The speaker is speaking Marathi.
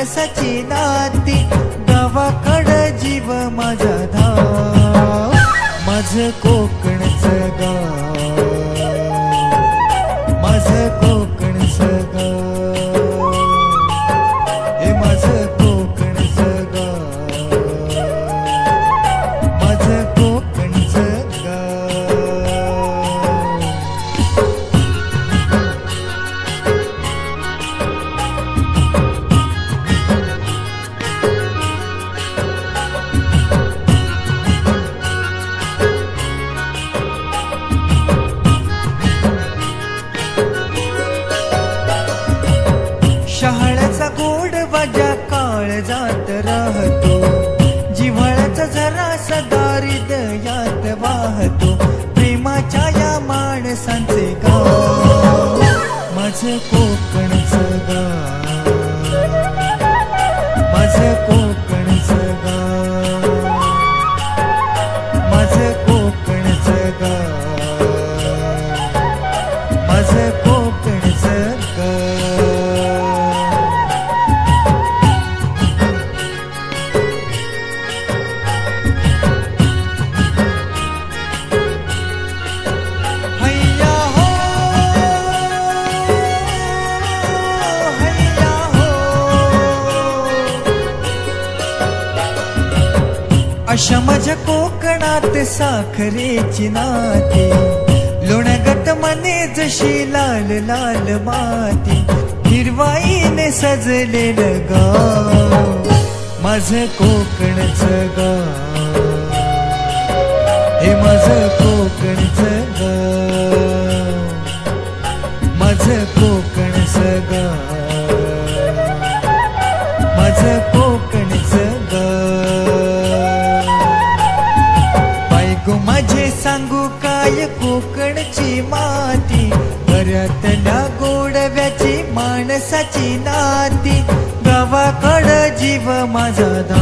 माणसाची नाती, गावाकडं जीव माझा धाव, माझं कोकणचं गाव, माझं कोकणचं गाव, हे माझं कोकणचं गाव, माझं कोकणचं गाव. शहाळ्याचा गोड वाजा काळजात राहतो, जिव्हाळ्याचा झरा सदा हृदयात वाहतो, प्रेमाच्या या माणसांचे गाव, माझं कोकणचं गाव, माझं कोकणचं गाव, माझं कोकणचं गाव, माझं कोकणचं गाव. अशा माझ्या कोकणात साखरेची नाती, लोणगट मने जशी लाल लाल माती, हिरवाईने सजलेलं गाव, माझं कोकणचं गाव, हे माझं कोकणचं गाव, माझं कोकणचं गाव, माझं कोकणचं गाव. माझे सांगू काय कोकणची माती, घरातल्या गोडव्याची माणसाची नाती, गावाकडं जीव माझा धाव.